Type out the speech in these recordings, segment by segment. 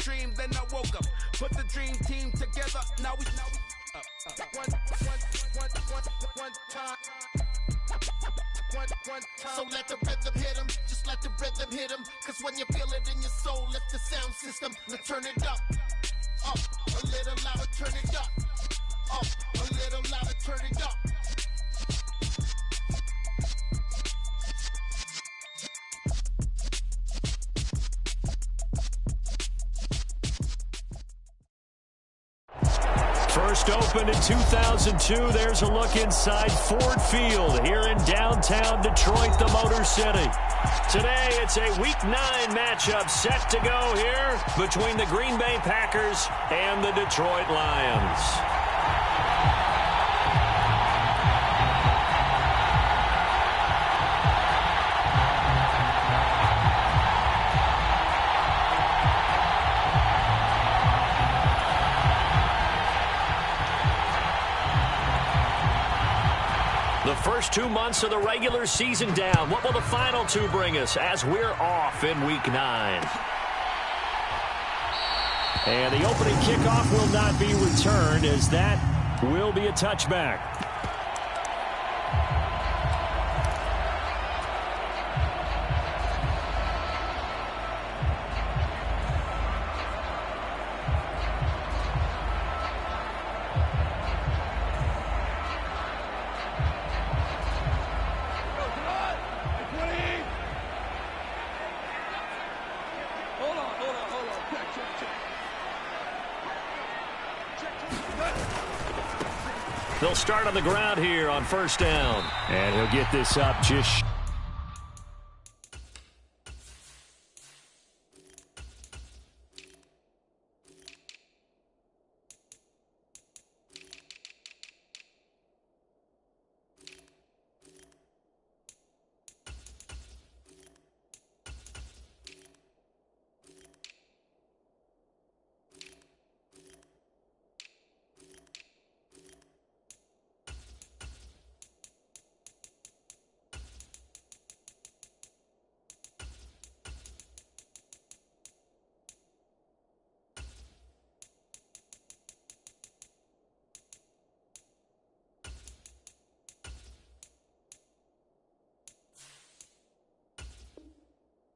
dream, then I woke up. Put the dream team together, now we one time. So let the rhythm hit 'em, just let the rhythm hit 'em. Cause when you feel it in your soul, lift the sound system. Now turn it up, a little louder, turn it up, a little louder, turn it up. First opened in 2002. There's a look inside Ford Field here in downtown Detroit, the Motor City. Today, it's a Week 9 matchup set to go here between the Green Bay Packers and the Detroit Lions. The first 2 months of the regular season down. What will the final 2 bring us as we're off in Week 9? And the opening kickoff will not be returned, as that will be a touchback. They'll start on the ground here on first down. And he'll get this up just...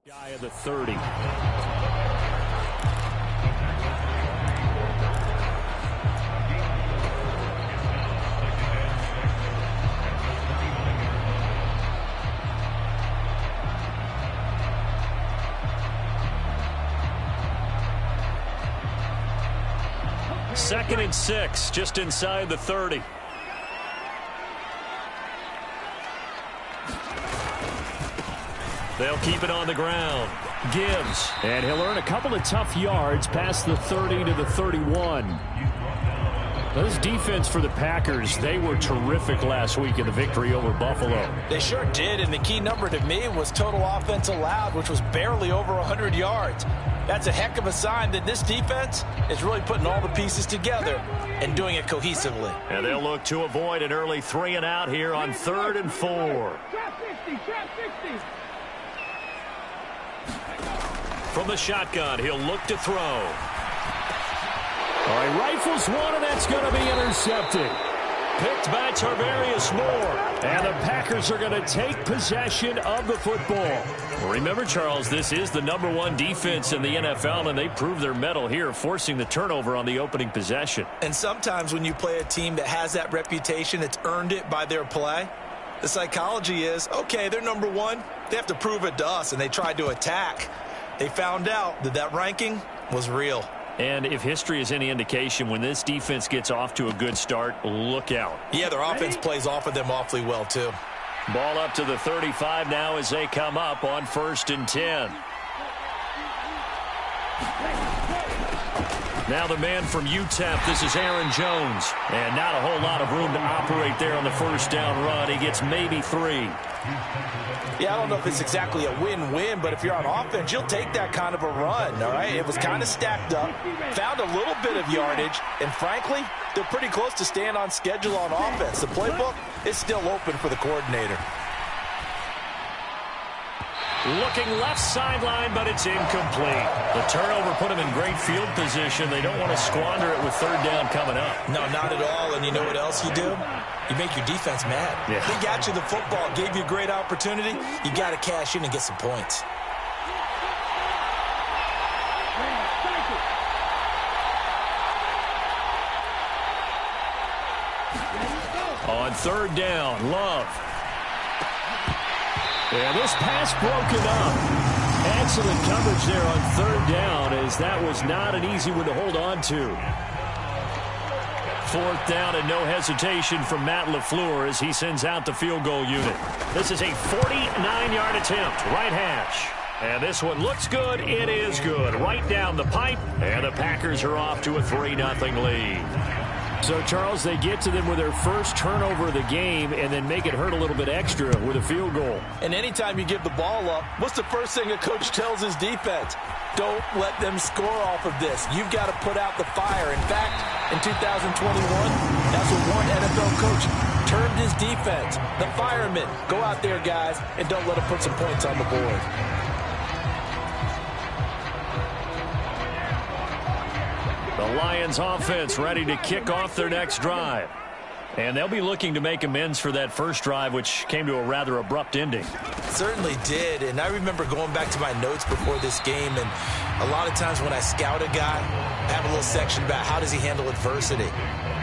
Guy of the 30. Second and 6, just inside the 30. They'll keep it on the ground. Gibbs. And he'll earn a couple of tough yards past the 30 to the 31. This defense for the Packers, they were terrific last week in the victory over Buffalo. They sure did, and the key number to me was total offense allowed, which was barely over 100 yards. That's a heck of a sign that this defense is really putting all the pieces together and doing it cohesively. And they'll look to avoid an early 3 and out here on 3rd and 4. From the shotgun, he'll look to throw. All right, rifles one, and that's going to be intercepted. Picked by Tarvarius Moore. And the Packers are going to take possession of the football. Remember, Charles, this is the #1 defense in the NFL, and they proved their mettle here, forcing the turnover on the opening possession. And sometimes when you play a team that has that reputation, it's earned it by their play. The psychology is, okay, they're #1. They have to prove it to us, and they tried to attack. They found out that that ranking was real. And if history is any indication, when this defense gets off to a good start, look out. Yeah, their offense plays off of them awfully well, too. Ball up to the 35 now as they come up on 1st and 10. Now the man from UTEP, this is Aaron Jones. And not a whole lot of room to operate there on the first down run. He gets maybe 3. Yeah, I don't know if it's exactly a win-win, but if you're on offense, you'll take that kind of a run, all right? It was kind of stacked up, found a little bit of yardage, and frankly, they're pretty close to staying on schedule on offense. The playbook is still open for the coordinator. Looking left sideline, but it's incomplete. The turnover put them in great field position. They don't want to squander it with third down coming up. No, not at all. And you know what else you do? You make your defense mad. Yeah. They got you the football, gave you a great opportunity. You got to cash in and get some points. On third down, Love. And this pass broken up. Excellent coverage there on third down, as that was not an easy one to hold on to. Fourth down and no hesitation from Matt LaFleur as he sends out the field goal unit. This is a 49-yard attempt, right hash. And this one looks good. It is good. Right down the pipe, and the Packers are off to a 3-0 lead. So, Charles, they get to them with their first turnover of the game and then make it hurt a little bit extra with a field goal. And anytime you give the ball up, what's the first thing a coach tells his defense? Don't let them score off of this. You've got to put out the fire. In fact, in 2021, that's what one NFL coach termed his defense. The firemen. Go out there, guys, and don't let them put some points on the board. The Lions offense ready to kick off their next drive. And they'll be looking to make amends for that first drive, which came to a rather abrupt ending. Certainly did, and I remember going back to my notes before this game, and a lot of times when I scout a guy, I have a little section about how does he handle adversity.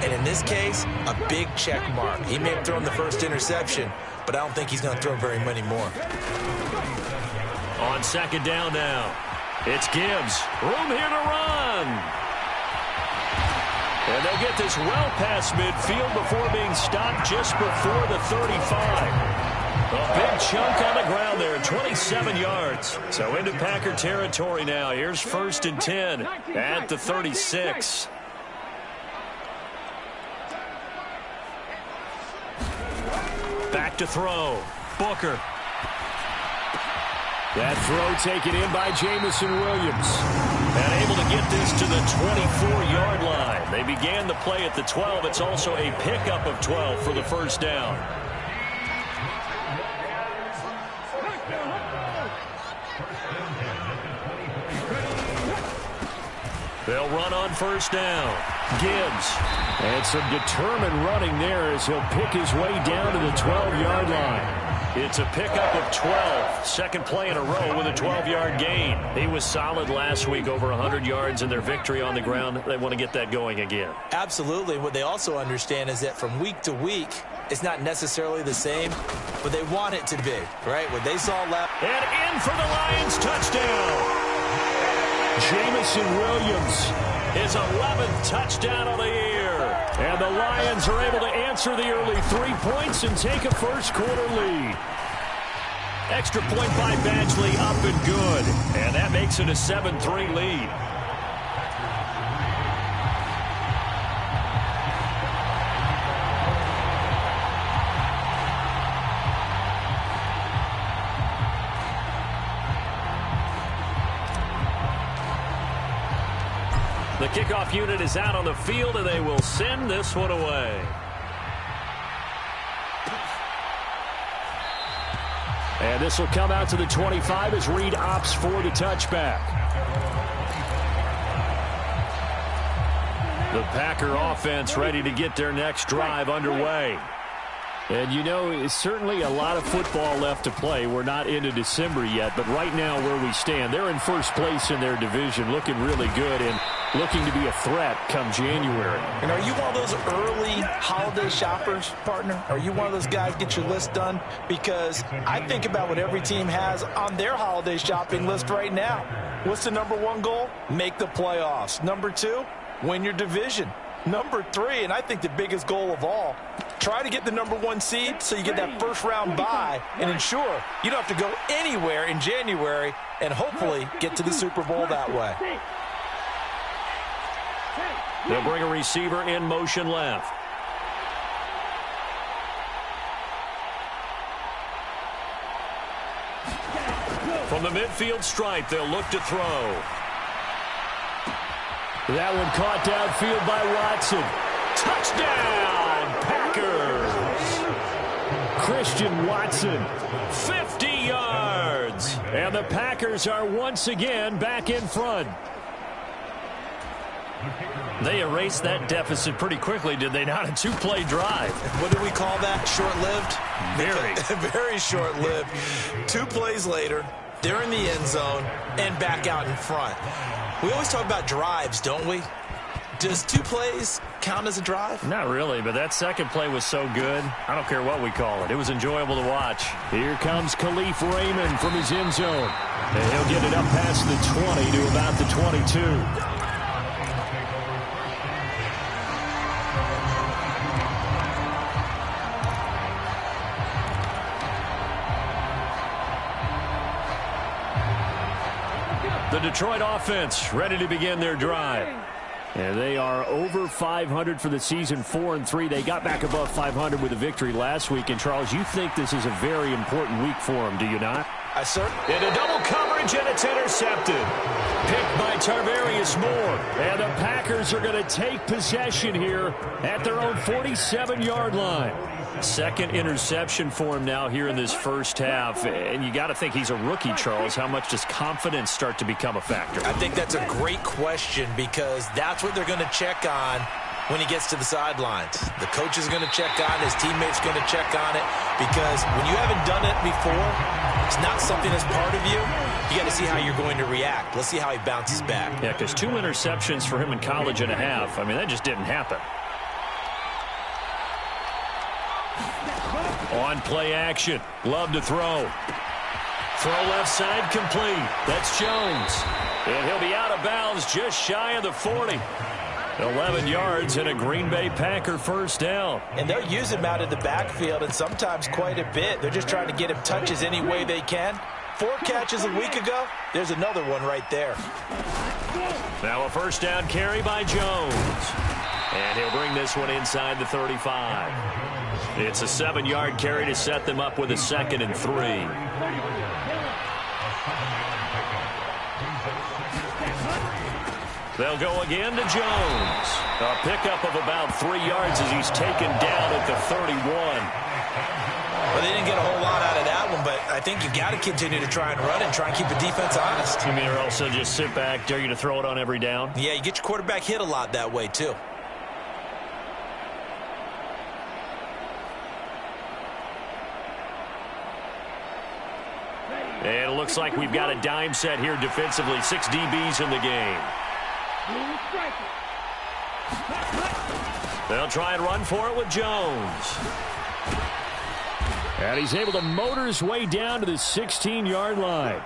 And in this case, a big check mark. He may have thrown the first interception, but I don't think he's going to throw very many more. On second down now, it's Gibbs. Room here to run. And they'll get this well past midfield before being stopped just before the 35. A big chunk on the ground there, 27 yards. So into Packer territory now. Here's 1st and 10 at the 36. Back to throw. Booker. That throw taken in by Jameson Williams. And able to get this to the 24-yard line. They began the play at the 12. It's also a pickup of 12 for the first down. They'll run on first down. Gibbs. And some determined running there as he'll pick his way down to the 12-yard line. It's a pickup of 12. Second play in a row with a 12-yard gain. He was solid last week, over 100 yards in their victory on the ground. They want to get that going again. Absolutely. What they also understand is that from week to week, it's not necessarily the same, but they want it to be, right? What they saw last... And in for the Lions touchdown. Jameson Williams, his 11th touchdown of the year. And the Lions are able to answer the early 3 points and take a first-quarter lead. Extra point by Badgley, up and good. And that makes it a 7-3 lead. The kickoff unit is out on the field, and they will send this one away. And this will come out to the 25 as Reed opts for the touchback. The Packer offense ready to get their next drive underway. And, you know, it's certainly a lot of football left to play. We're not into December yet, but right now where we stand, they're in first place in their division, looking really good and looking to be a threat come January. And are you one of those early holiday shoppers, partner? Are you one of those guys get your list done? Because I think about what every team has on their holiday shopping list right now. What's the number one goal? Make the playoffs. Number two, win your division. Number three, and I think the biggest goal of all, try to get the number one seed so you get that first round bye and ensure you don't have to go anywhere in January and hopefully get to the Super Bowl that way. They'll bring a receiver in motion left. From the midfield stripe, they'll look to throw. That one caught downfield by Watson. Touchdown, Packers! Christian Watson, 50 yards. And the Packers are once again back in front. They erased that deficit pretty quickly, did they not? A two-play drive. What do we call that? Short-lived? Very. Very short-lived. 2 plays later, they're in the end zone and back out in front. We always talk about drives, don't we? Does 2 plays count as a drive? Not really, but that second play was so good. I don't care what we call it. It was enjoyable to watch. Here comes Khalif Raymond from his end zone. And he'll get it up past the 20 to about the 22. The Detroit offense ready to begin their drive. And they are over 500 for the season, 4-3. They got back above 500 with a victory last week. And, Charles, you think this is a very important week for them, do you not? I certainly. Into double coverage, and it's intercepted. Picked by Tarvarius Moore. And the Packers are going to take possession here at their own 47-yard line. Second interception for him now here in this first half. And you got to think he's a rookie, Charles. How much does confidence start to become a factor? I think that's a great question because that's what they're going to check on when he gets to the sidelines. The coach is going to check on it. His teammates going to check on it because when you haven't done it before, it's not something that's part of you. You got to see how you're going to react. Let's see how he bounces back. Yeah, because 2 interceptions for him in college and a half. I mean, that just didn't happen. On play action. Love to throw. Throw left side complete. That's Jones. And he'll be out of bounds just shy of the 40. 11 yards and a Green Bay Packer first down. And they'll use him out in the backfield and sometimes quite a bit. They're just trying to get him touches any way they can. 4 catches a week ago. There's another one right there. Now a first down carry by Jones. And he'll bring this one inside the 35. It's a 7-yard carry to set them up with a 2nd and 3. They'll go again to Jones. A pickup of about 3 yards as he's taken down at the 31. Well, they didn't get a whole lot out of that one, but I think you got to continue to try and run and try and keep the defense honest. You mean or also just sit back, dare you to throw it on every down? Yeah, you get your quarterback hit a lot that way, too. And it looks like we've got a dime set here defensively. 6 DBs in the game. They'll try and run for it with Jones. And he's able to motor his way down to the 16-yard line.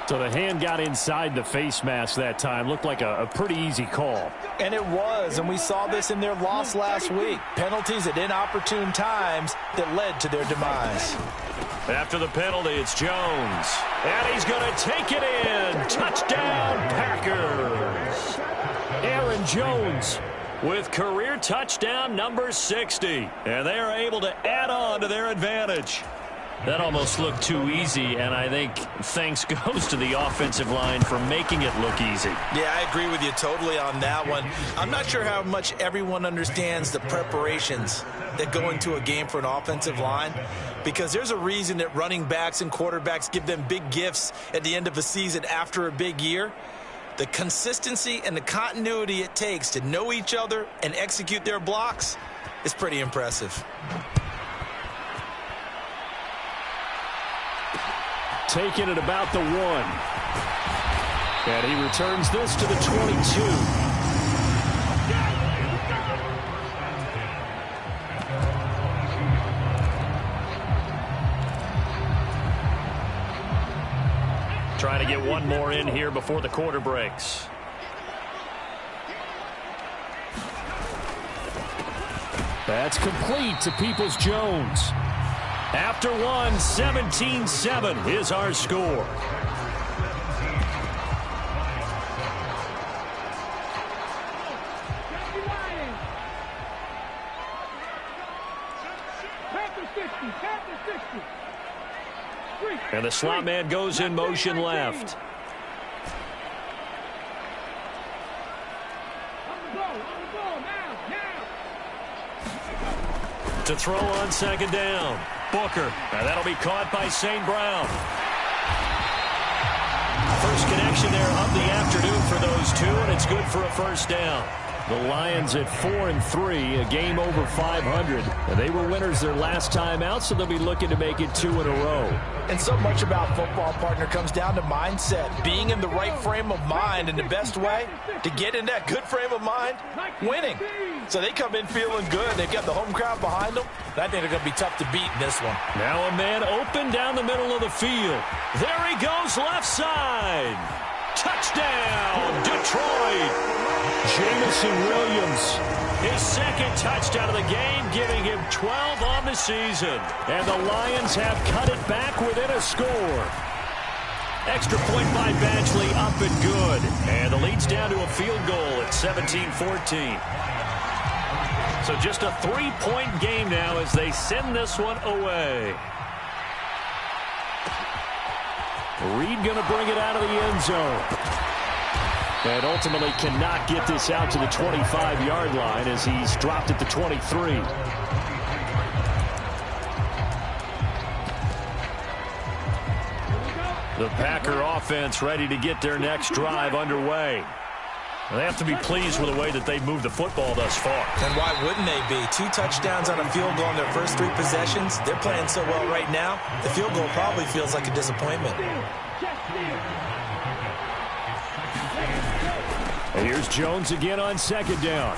So the hand got inside the face mask that time. Looked like a pretty easy call. And it was, and we saw this in their loss last week. Penalties at inopportune times that led to their demise. After the penalty, it's Jones. And he's going to take it in. Touchdown, Packers. Aaron Jones with career touchdown number 60. And they are able to add on to their advantage. That almost looked too easy, and I think thanks goes to the offensive line for making it look easy. Yeah, I agree with you totally on that one. I'm not sure how much everyone understands the preparations that go into a game for an offensive line, because there's a reason that running backs and quarterbacks give them big gifts at the end of a season after a big year. The consistency and the continuity it takes to know each other and execute their blocks is pretty impressive. Taking it about the 1. And he returns this to the 22. Trying to get one more in here before the quarter breaks. That's complete to Peoples-Jones. After one, 17-7 is our score. And the slot man goes in motion left. To throw on 2nd down. Booker. And that'll be caught by St. Brown. First connection there of the afternoon for those two, and it's good for a first down. The Lions at 4-3, a game over 500. And they were winners their last time out, so they'll be looking to make it 2 in a row. And so much about football, partner, comes down to mindset. Being in the right frame of mind, and the best way to get in that good frame of mind, winning. So they come in feeling good. They've got the home crowd behind them. I think they're going to be tough to beat in this one. Now a man open down the middle of the field. There he goes, left side. Touchdown, Detroit. Jameson Williams, his second touchdown of the game, giving him 12 on the season. And the Lions have cut it back within a score. Extra point by Badgley, up and good. And the lead's down to a field goal at 17-14. So just a 3-point game now as they send this one away. Reed going to bring it out of the end zone. And ultimately cannot get this out to the 25-yard line as he's dropped at the 23. The Packer offense ready to get their next drive underway. They have to be pleased with the way that they've moved the football thus far. And why wouldn't they be? 2 touchdowns on a field goal in their first 3 possessions. They're playing so well right now, the field goal probably feels like a disappointment. And here's Jones again on second down.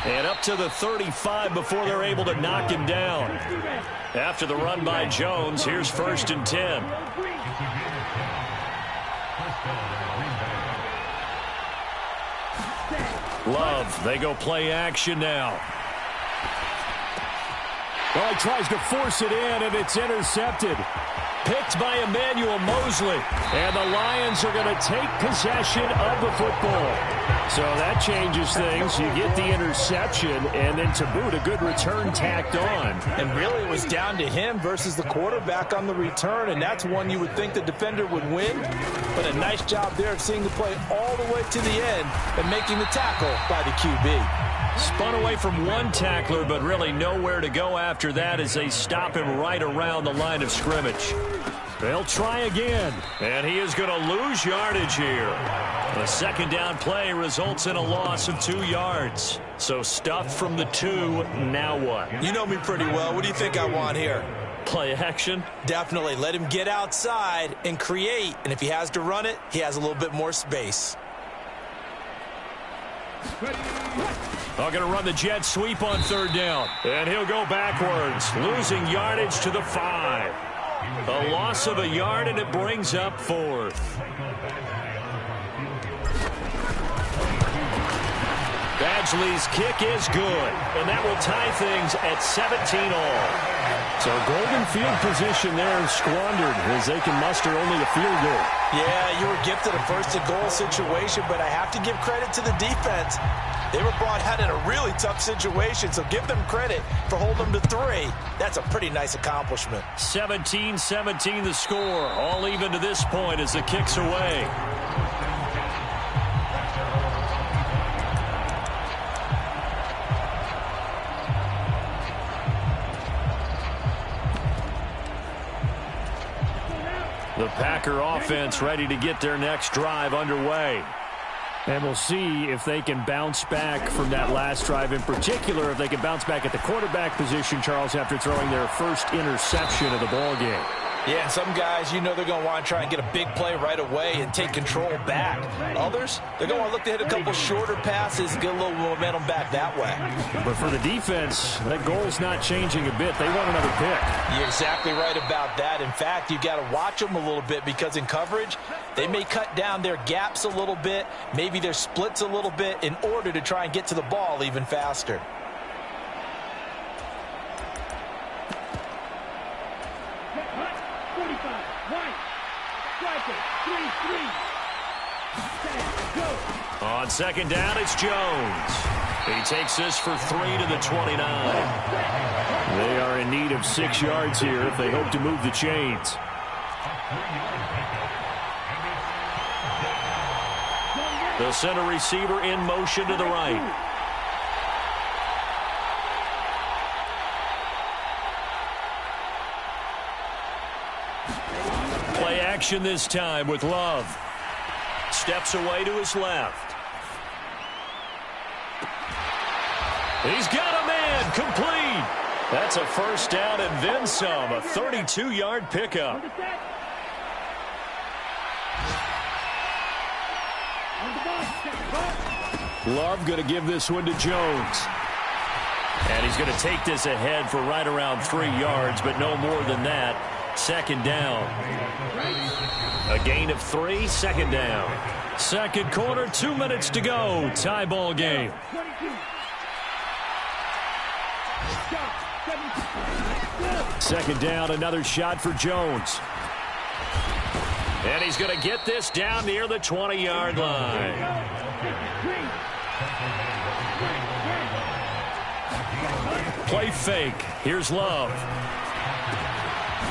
And up to the 35 before they're able to knock him down. After the run by Jones, here's 1st and 10. Love, they go play action now. Well, he tries to force it in, and it's intercepted. Picked by Emmanuel Mosley. And the Lions are going to take possession of the football. So that changes things. You get the interception, and then to boot, a good return tacked on. And really, it was down to him versus the quarterback on the return, and that's one you would think the defender would win. But a nice job there of seeing the play all the way to the end and making the tackle by the QB. Spun away from one tackler, but really nowhere to go after that as they stop him right around the line of scrimmage. They'll try again, and he is going to lose yardage here. The second down play results in a loss of 2 yards. So stuffed from the 2, now what? You know me pretty well. What do you think I want here? Play action? Definitely. Let him get outside and create, and if he has to run it, he has a little bit more space. They're going to run the jet sweep on 3rd down. And he'll go backwards, losing yardage to the 5. A loss of a yard, and it brings up 4th. Badgley's kick is good, and that will tie things at 17 all. So golden field position there squandered as they can muster only a field goal. Yeah, you were gifted a 1st-and-goal situation, but I have to give credit to the defense. They were brought out in a really tough situation, so give them credit for holding them to 3. That's a pretty nice accomplishment. 17-17 the score, all even to this point as the kick's away. The Packer offense ready to get their next drive underway. And we'll see if they can bounce back from that last drive, in particular if they can bounce back at the quarterback position, Charles, after throwing their first interception of the ball game. Yeah, and some guys, you know they're going to want to try and get a big play right away and take control back. Others, they're going to look to hit a couple shorter passes and get a little momentum back that way. But for the defense, that goal's not changing a bit. They want another pick. You're exactly right about that. In fact, you've got to watch them a little bit because in coverage, they may cut down their gaps a little bit, maybe their splits a little bit in order to try and get to the ball even faster. On 2nd down, it's Jones. He takes this for 3 to the 29. They are in need of 6 yards here if they hope to move the chains. The center receiver in motion to the right. action this time with Love. Steps away to his left. He's got a man, complete. That's a first down and then some, a 32-yard pickup. Love going to give this one to Jones. And he's going to take this ahead for right around 3 yards, but no more than that. Second down. A gain of 3, second down. Second quarter, 2 minutes to go. Tie ball game. Second down, another shot for Jones. And he's going to get this down near the 20-yard line. Play fake. Here's Love.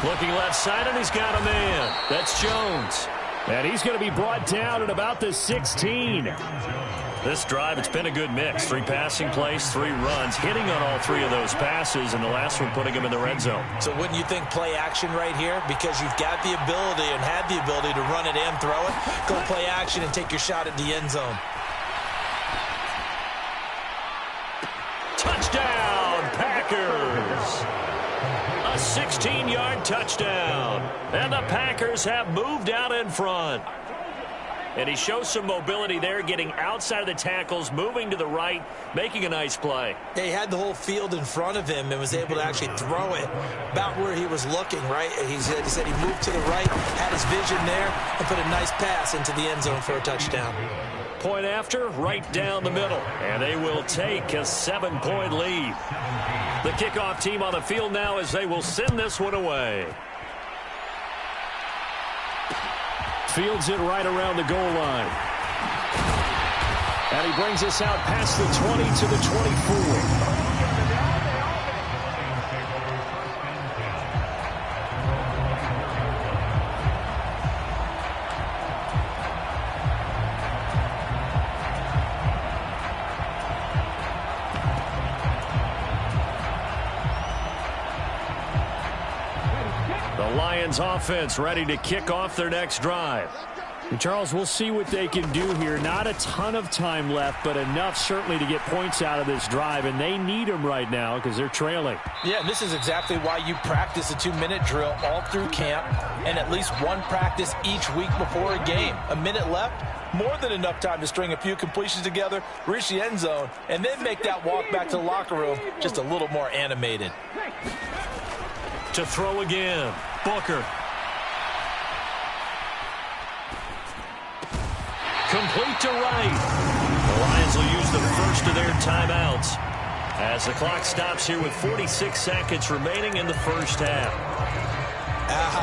Looking left side, and he's got a man. That's Jones. And he's going to be brought down at about the 16. This drive, it's been a good mix. 3 passing plays, 3 runs, hitting on all 3 of those passes, and the last one putting him in the red zone. So wouldn't you think play action right here? Because you've got the ability and had the ability to run it and throw it. Go play action and take your shot at the end zone. Touchdown, Packers! A 16-yard touchdown. And the Packers have moved out in front. And he shows some mobility there, getting outside of the tackles, moving to the right, making a nice play. Yeah, he had the whole field in front of him and was able to actually throw it about where he was looking, right? He said he moved to the right, had his vision there, and put a nice pass into the end zone for a touchdown. Point after, right down the middle. And they will take a 7-point lead. The kickoff team on the field now as they will send this one away. Fields it right around the goal line. And he brings us out past the 20 to the 24. Lions offense ready to kick off their next drive. And Charles, we'll see what they can do here. Not a ton of time left, but enough certainly to get points out of this drive, and they need them right now because they're trailing. Yeah, and this is exactly why you practice a 2-minute drill all through camp and at least one practice each week before a game. A minute left, more than enough time to string a few completions together, reach the end zone, and then make that walk back to the locker room just a little more animated. To throw again, Booker. Complete to right. The Lions will use the first of their timeouts as the clock stops here with 46 seconds remaining in the first half.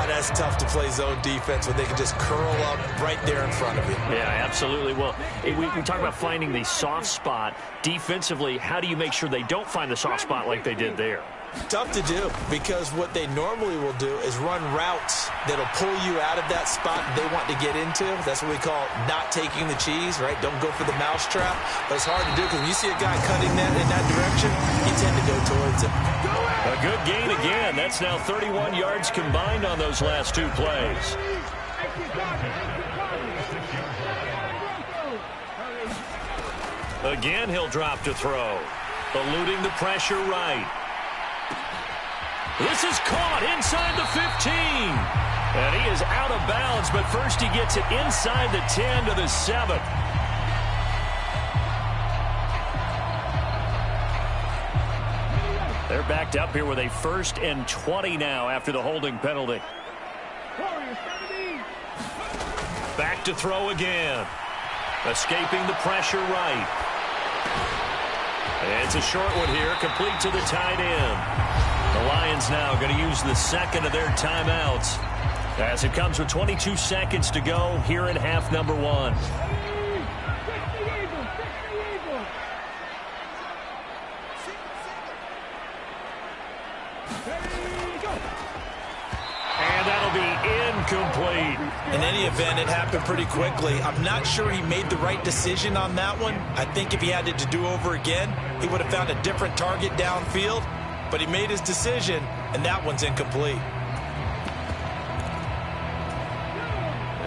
That's tough to play zone defense when they can just curl up right there in front of you. Yeah, absolutely. Well, we talk about finding the soft spot. Defensively, how do you make sure they don't find the soft spot like they did there? Tough to do, because what they normally will do is run routes that'll pull you out of that spot they want to get into. That's what we call not taking the cheese, right? Don't go for the mousetrap. But it's hard to do because when you see a guy cutting that in that direction, you tend to go towards him. A good gain again. That's now 31 yards combined on those last 2 plays. Again, he'll drop to throw. Eluding the pressure right. This is caught inside the 15. And he is out of bounds, but first he gets it inside the 10 to the 7. They're backed up here with a 1st and 20 now after the holding penalty. Back to throw again. Escaping the pressure right. It's a short one here, complete to the tight end. The Lions now going to use the second of their timeouts as it comes with 22 seconds to go here in half number 1. And that'll be incomplete. In any event, it happened pretty quickly. I'm not sure he made the right decision on that one. I think if he had it to do over again, he would have found a different target downfield. But he made his decision, and that one's incomplete.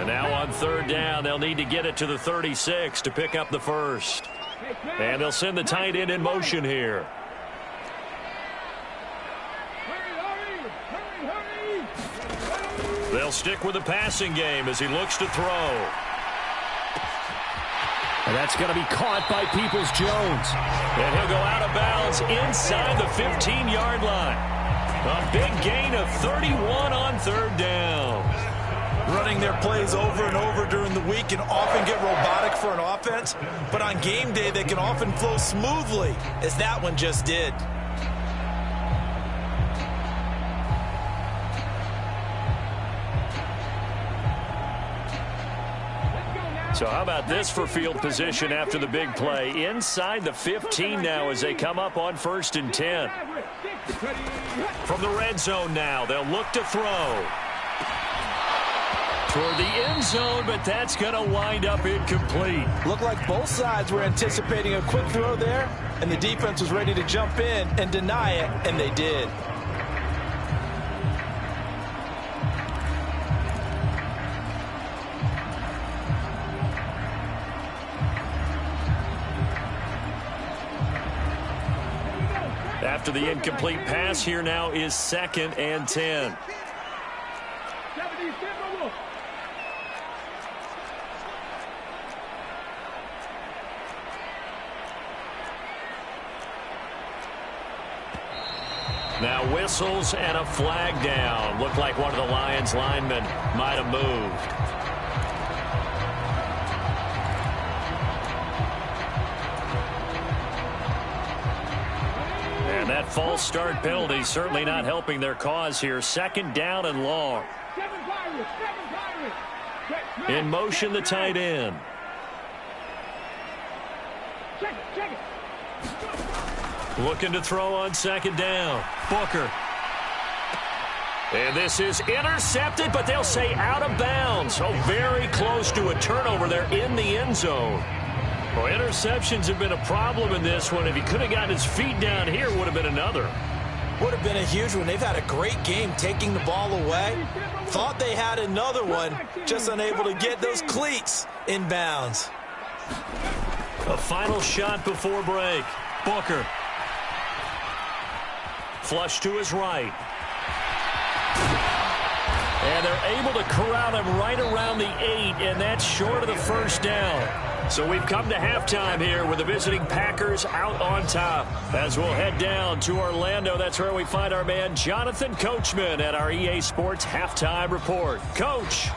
And now on third down, they'll need to get it to the 36 to pick up the first. And they'll send the tight end in motion here. They'll stick with the passing game as he looks to throw. And that's going to be caught by Peoples-Jones. And he'll go out of bounds inside the 15-yard line. A big gain of 31 on third down. Running their plays over and over during the week can often get robotic for an offense, but on game day they can often flow smoothly, as that one just did. So how about this for field position after the big play? Inside the 15 now as they come up on 1st and 10. From the red zone now, they'll look to throw. Toward the end zone, but that's going to wind up incomplete. Looked like both sides were anticipating a quick throw there, and the defense was ready to jump in and deny it, and they did. After the incomplete pass, here now is 2nd and 10. Now whistles and a flag down. Looked like one of the Lions linemen might have moved. And that false start penalty certainly not helping their cause here. 2nd down and long. In motion, the tight end. Looking to throw on 2nd down. Booker. And this is intercepted, but they'll say out of bounds. So very close to a turnover there in the end zone. Well, interceptions have been a problem in this one. If he could have gotten his feet down here, would have been another. Would have been a huge one. They've had a great game taking the ball away. Thought they had another one, just unable to get those cleats in bounds. A final shot before break. Booker. Flush to his right. And they're able to corral him right around the 8, and that's short of the 1st down. So we've come to halftime here with the visiting Packers out on top. As we'll head down to Orlando, that's where we find our man Jonathan Coachman at our EA Sports Halftime Report. Coach.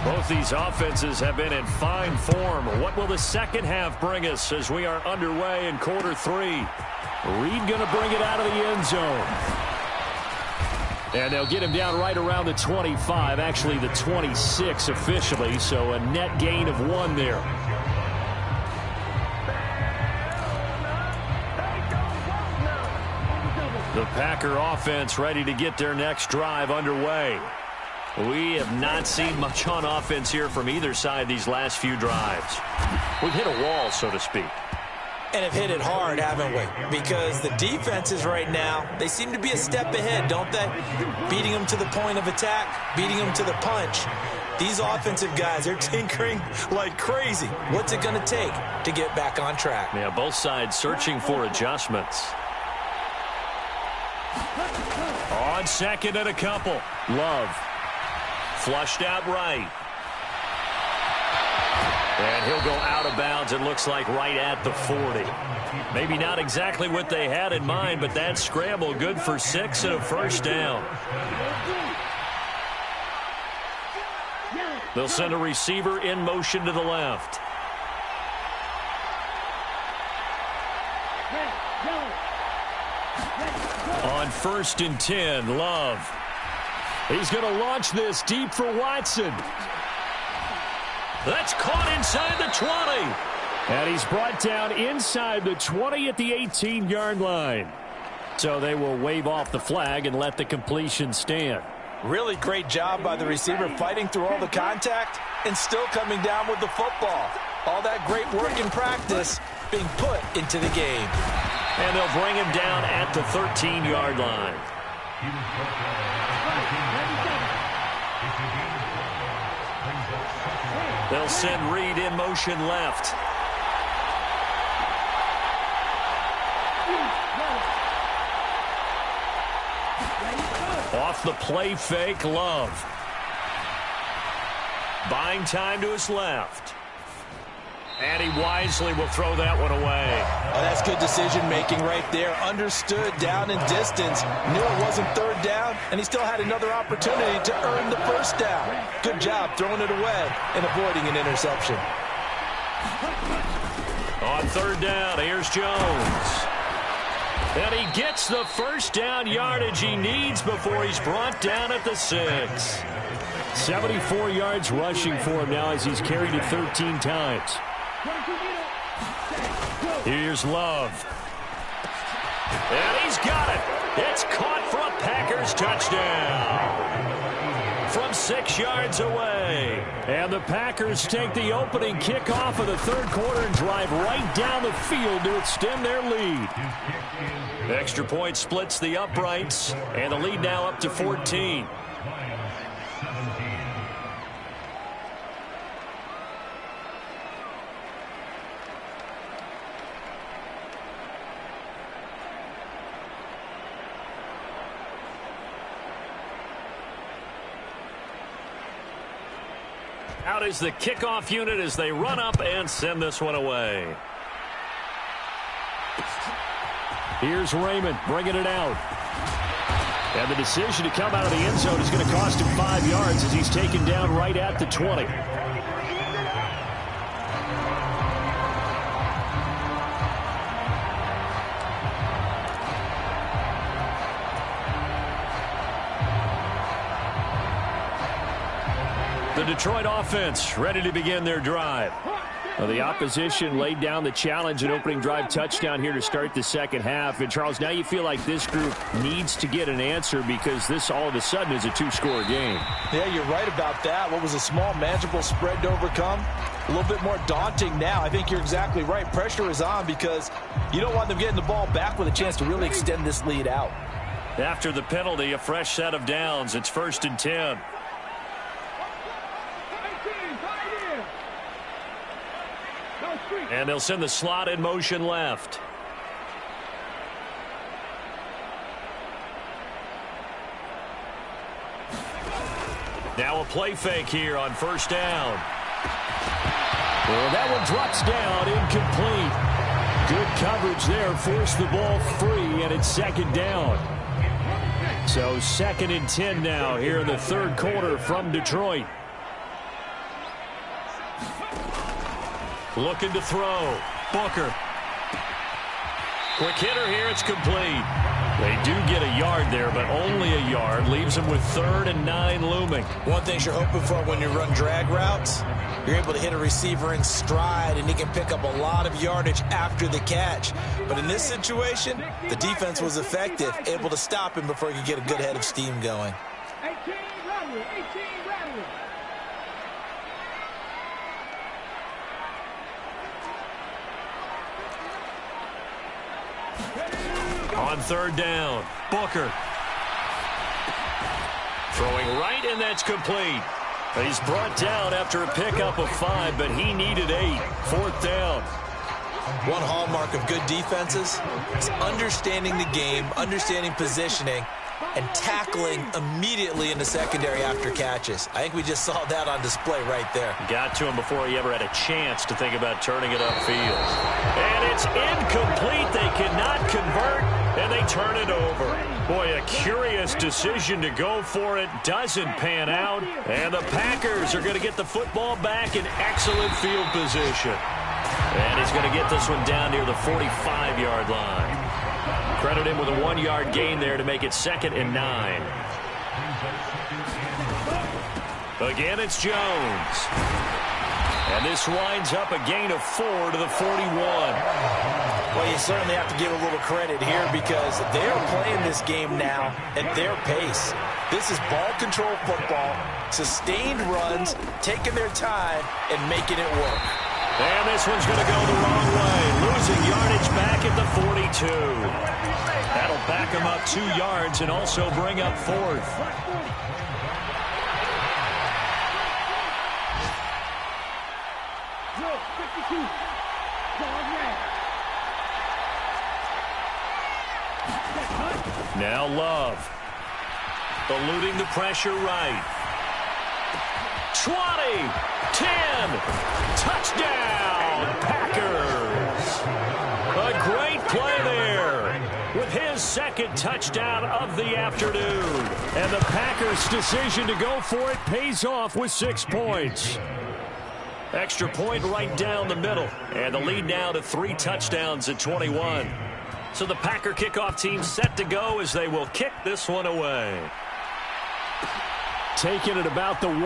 Both these offenses have been in fine form. What will the second half bring us as we are underway in quarter 3? Reed going to bring it out of the end zone. And they'll get him down right around the 25, actually the 26 officially, so a net gain of 1 there. The Packer offense ready to get their next drive underway. We have not seen much on offense here from either side these last few drives. We've hit a wall, so to speak. And have hit it hard, haven't we? Because the defenses right now, they seem to be a step ahead, don't they? Beating them to the point of attack, beating them to the punch. These offensive guys, they're tinkering like crazy. What's it going to take to get back on track? Yeah, both sides searching for adjustments. On 2nd and a couple. Love. Flushed out right. And he'll go out of bounds, it looks like, right at the 40. Maybe not exactly what they had in mind, but that scramble good for 6 and a 1st down. They'll send a receiver in motion to the left. On 1st and 10, Love. He's going to launch this deep for Watson. That's caught inside the 20. And he's brought down inside the 20 at the 18-yard line. So they will wave off the flag and let the completion stand. Really great job by the receiver fighting through all the contact and still coming down with the football. All that great work in practice being put into the game. And they'll bring him down at the 13-yard line. They'll send Reed in motion left. Off the play fake, Love. Buying time to his left. And he wisely will throw that one away. Oh, that's good decision-making right there. Understood down in distance. Knew it wasn't third down, and he still had another opportunity to earn the first down. Good job throwing it away and avoiding an interception. On third down, here's Jones. And he gets the first down yardage he needs before he's brought down at the 6. 74 yards rushing for him now as he's carried it 13 times. Here's Love. And he's got it. It's caught for a Packers touchdown. From 6 yards away. And the Packers take the opening kickoff of the third quarter and drive right down the field to extend their lead. Extra point splits the uprights, and the lead now up to 14. Out is the kickoff unit as they run up and send this one away. Here's Raymond bringing it out. And the decision to come out of the end zone is going to cost him 5 yards as he's taken down right at the 20. The Detroit offense ready to begin their drive. Well, the opposition laid down the challenge and opening drive touchdown here to start the second half. And, Charles, now you feel like this group needs to get an answer because this all of a sudden is a two-score game. Yeah, you're right about that. What was a small, manageable spread to overcome, a little bit more daunting now. I think you're exactly right. Pressure is on because you don't want them getting the ball back with a chance to really extend this lead out. After the penalty, a fresh set of downs. It's 1st and 10. And they'll send the slot in motion left. Now a play fake here on first down. Well, that one drops down, incomplete. Good coverage there, forced the ball free, and it's second down. So 2nd and 10 now here in the third quarter from Detroit. Looking to throw. Booker. Quick hitter here. It's complete. They do get a yard there, but only a yard. Leaves them with 3rd and 9 looming. One thing you're hoping for when you run drag routes, you're able to hit a receiver in stride, and he can pick up a lot of yardage after the catch. But in this situation, the defense was effective, able to stop him before he could get a good head of steam going. 18 Rattler. On third down, Booker. Throwing right, and that's complete. He's brought down after a pickup of 5, but he needed 8. 4th down. One hallmark of good defenses is understanding the game, understanding positioning, and tackling immediately in the secondary after catches. I think we just saw that on display right there. Got to him before he ever had a chance to think about turning it upfield. And it's incomplete. They cannot convert, and they turn it over. Boy, a curious decision to go for it. Doesn't pan out. And the Packers are going to get the football back in excellent field position. And he's going to get this one down near the 45-yard line. Credit him with a 1-yard gain there to make it 2nd and 9. Again, it's Jones. And this winds up a gain of 4 to the 41. Well, you certainly have to give a little credit here because they are playing this game now at their pace. This is ball control football, sustained runs, taking their time, and making it work. And this one's going to go the wrong way, losing yardage back at the 42. That'll back him up 2 yards and also bring up 4th. Now Love. Eluding the pressure right. 20, 10, touchdown, Packers. A great play there with his second touchdown of the afternoon. And the Packers' decision to go for it pays off with 6 points. Extra point right down the middle. And the lead now to 3 touchdowns at 21. So the Packer kickoff team set to go as they will kick this one away. Taking it about the 1.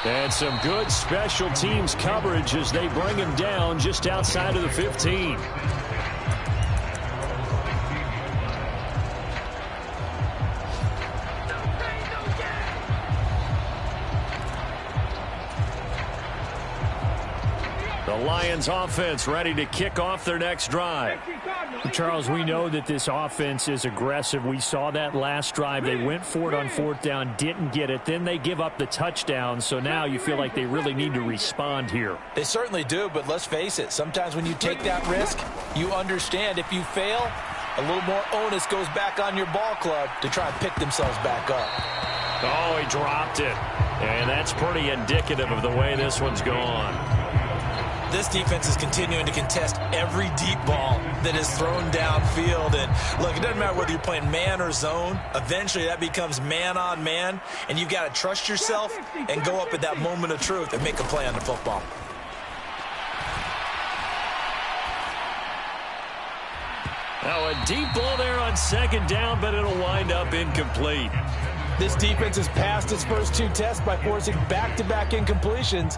And some good special teams coverage as they bring him down just outside of the 15. The Lions offense ready to kick off their next drive. Charles, we know that this offense is aggressive. We saw that last drive. They went for it on 4th down, didn't get it. Then they give up the touchdown. So now you feel like they really need to respond here. They certainly do, but let's face it. Sometimes when you take that risk, you understand if you fail, a little more onus goes back on your ball club to try and pick themselves back up. Oh, he dropped it. And that's pretty indicative of the way this one's gone. This defense is continuing to contest every deep ball that is thrown downfield. And look, it doesn't matter whether you're playing man or zone. Eventually that becomes man on man. And you've got to trust yourself and go up at that moment of truth and make a play on the football. Now a deep ball there on 2nd down, but it'll wind up incomplete. This defense has passed its first 2 tests by forcing back-to-back incompletions.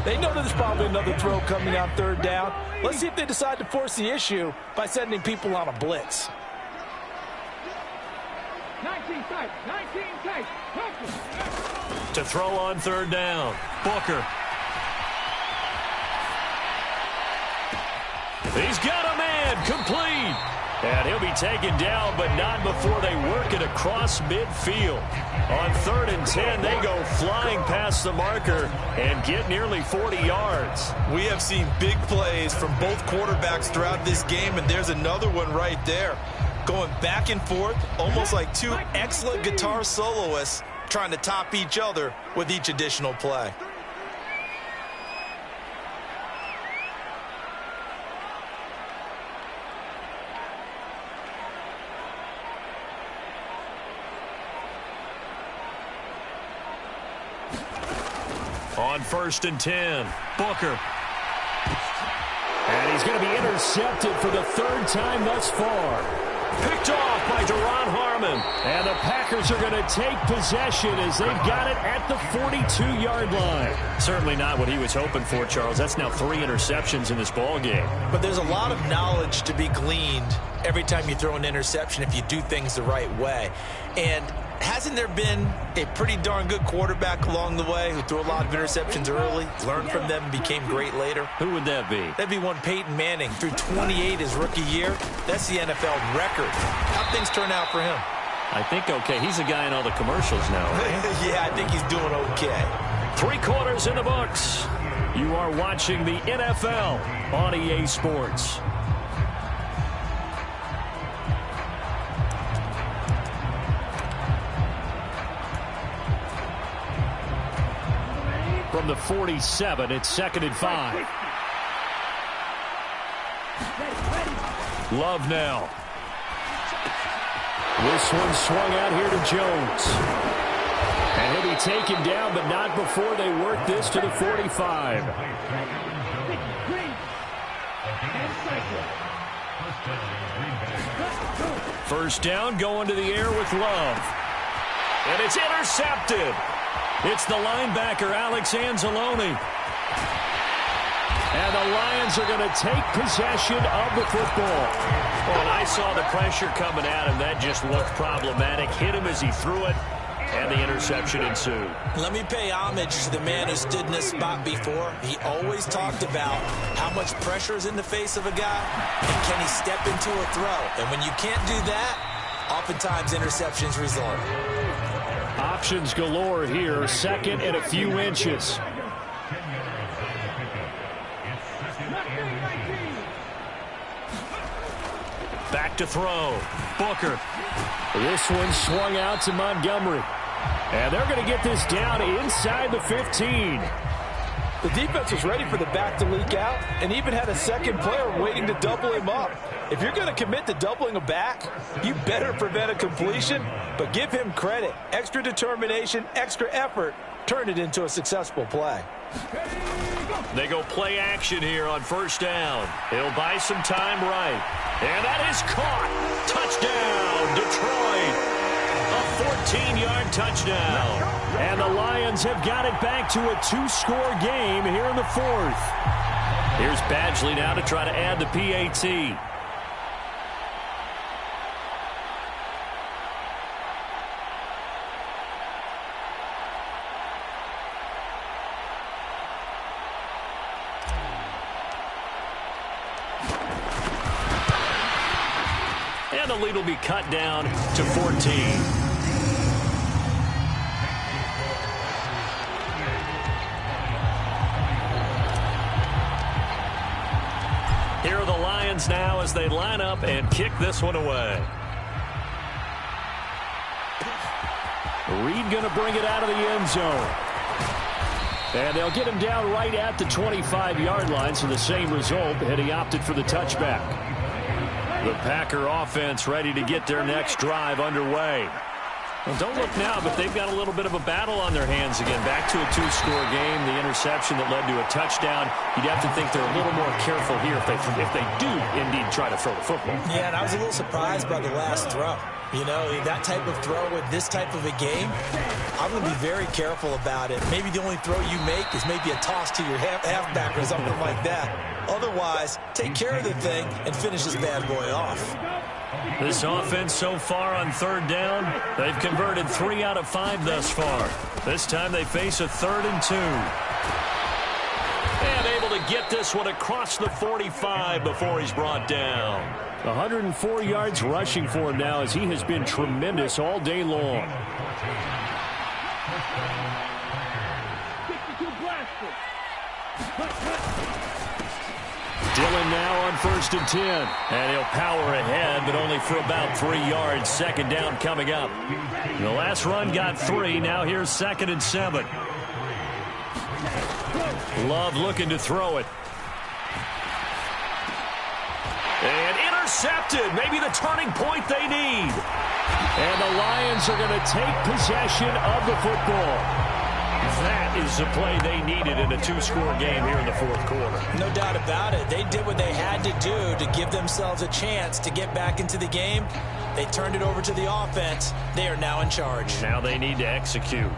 They know there's probably another throw coming on 3rd down. Let's see if they decide to force the issue by sending people on a blitz. 19 tight, 19 tight. To throw on 3rd down, Booker. He's got a man, complete. And he'll be taken down, but not before they work it across midfield. On 3rd and 10, they go flying past the marker and get nearly 40 yards. We have seen big plays from both quarterbacks throughout this game, and there's another one right there. Going back and forth, almost like 2 excellent guitar soloists trying to top each other with each additional play. On 1st and 10, Booker. And he's going to be intercepted for the 3rd time thus far. Picked off by Duron Harmon. And the Packers are going to take possession as they've got it at the 42-yard line. Certainly not what he was hoping for, Charles. That's now 3 interceptions in this ball game. But there's a lot of knowledge to be gleaned every time you throw an interception if you do things the right way. And hasn't there been a pretty darn good quarterback along the way who threw a lot of interceptions early, learned from them, and became great later? Who would that be? That'd be one Peyton Manning. Threw 28 his rookie year. That's the NFL record. How'd things turn out for him? I think okay. He's a guy in all the commercials now, right? Yeah, I think he's doing okay. 3 quarters in the books. You are watching the NFL on EA Sports. From the 47, it's 2nd and 5. Love now. This one swung out here to Jones. And he'll be taken down, but not before they work this to the 45. First down, going to the air with Love. And it's intercepted. It's the linebacker, Alex Anzalone. And the Lions are going to take possession of the football. Well, I saw the pressure coming at him. That just looked problematic. Hit him as he threw it, and the interception ensued. Let me pay homage to the man who stood in this spot before. He always talked about how much pressure is in the face of a guy, and can he step into a throw. And when you can't do that, oftentimes interceptions result. Options galore here. Second and a few inches. Back to throw. Booker. This one swung out to Montgomery. And they're going to get this down inside the 15. The defense was ready for the back to leak out and even had a second player waiting to double him up. If you're going to commit to doubling a back, you better prevent a completion, but give him credit. Extra determination, extra effort, turn it into a successful play. They go play action here on first down. He'll buy some time right. And that is caught. Touchdown, Detroit. A 14-yard touchdown. And the Lions have got it back to a two-score game here in the fourth. Here's Badgley now to try to add the PAT. And the lead will be cut down to 14. Here are the Lions now as they line up and kick this one away. Reed going to bring it out of the end zone. And they'll get him down right at the 25-yard line, so the same result, and he opted for the touchback. The Packer offense ready to get their next drive underway. Well, don't look now, but they've got a little bit of a battle on their hands again. Back to a two-score game. The interception that led to a touchdown. You'd have to think they're a little more careful here if they do indeed try to throw the football. Yeah, and I was a little surprised by the last throw. You know, that type of throw with this type of a game, I'm going to be very careful about it. Maybe the only throw you make is maybe a toss to your halfback or something like that. Otherwise, take care of the thing and finish this bad boy off. This offense so far on third down, they've converted 3 out of 5 thus far. This time they face a 3rd and 2. And able to get this one across the 45 before he's brought down. 104 yards rushing for him now as he has been tremendous all day long. Dillon now on 1st and 10. And he'll power ahead, but only for about 3 yards. Second down coming up. The last run got 3. Now here's 2nd and 7. Love looking to throw it. And intercepted. Maybe the turning point they need. And the Lions are going to take possession of the football. That is the play they needed in a two-score game here in the fourth quarter. No doubt about it. They did what they had to do to give themselves a chance to get back into the game. They turned it over to the offense. They are now in charge. Now they need to execute.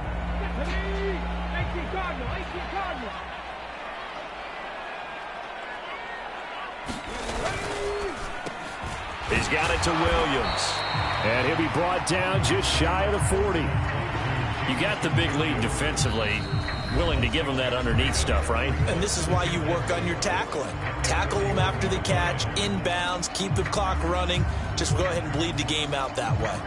He's got it to Williams. And he'll be brought down just shy of the 40. You got the big lead defensively. Willing to give him that underneath stuff, right? And this is why you work on your tackling. Tackle him after the catch, inbounds, keep the clock running. Just go ahead and bleed the game out that way.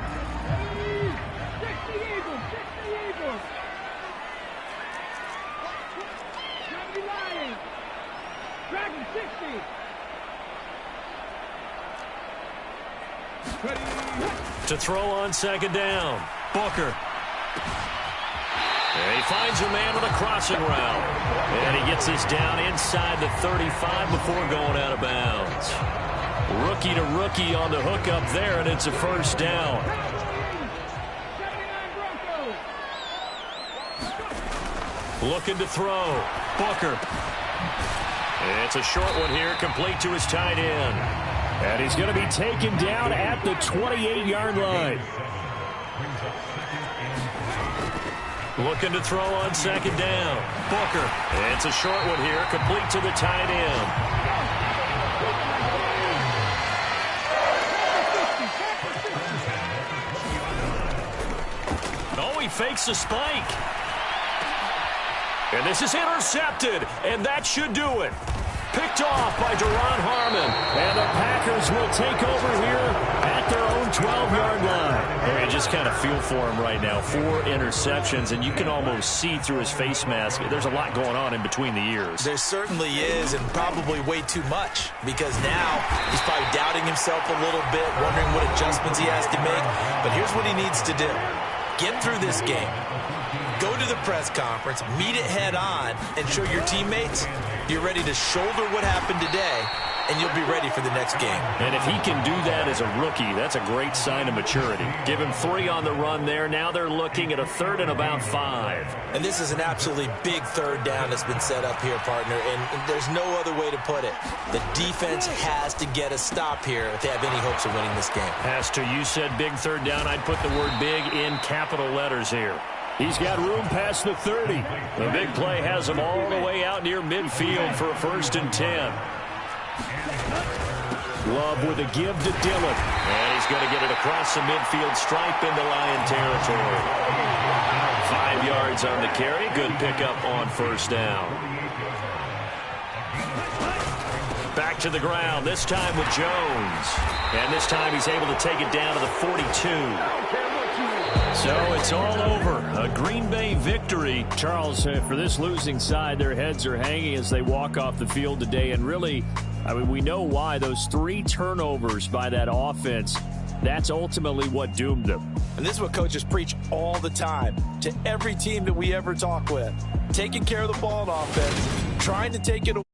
To throw on second down. Booker. And he finds a man with a crossing route. And he gets this down inside the 35 before going out of bounds. Rookie to rookie on the hook up there, and it's a first down. Looking to throw. Booker. It's a short one here, complete to his tight end. And he's going to be taken down at the 28-yard line. Looking to throw on second down. Booker. It's a short one here, complete to the tight end. Oh, he fakes a spike. And this is intercepted, and that should do it. Picked off by Duron Harmon. And the Packers will take over here at their own 12-yard line. I just kind of feel for him right now. 4 interceptions, and you can almost see through his face mask. There's a lot going on in between the ears. There certainly is, and probably way too much, because now he's probably doubting himself a little bit, wondering what adjustments he has to make. But here's what he needs to do. Get through this game. Go to the press conference, meet it head on, and show your teammates you're ready to shoulder what happened today, and you'll be ready for the next game. And if he can do that as a rookie, that's a great sign of maturity. Give him 3 on the run there. Now they're looking at a 3rd and about 5. And this is an absolutely big 3rd down that's been set up here, partner, and there's no other way to put it. The defense has to get a stop here if they have any hopes of winning this game. Pastor, you said big 3rd down. I'd put the word big in capital letters here. He's got room past the 30. The big play has him all the way out near midfield for a 1st and 10. Love with a give to Dillon. And he's going to get it across the midfield stripe into Lion territory. 5 yards on the carry. Good pickup on 1st down. Back to the ground, this time with Jones. And this time he's able to take it down to the 42. So it's all over. A Green Bay victory. Charles, for this losing side, their heads are hanging as they walk off the field today. And really, I mean, we know why. Those 3 turnovers by that offense, that's ultimately what doomed them. And this is what coaches preach all the time to every team that we ever talk with. Taking care of the ball on offense, trying to take it away.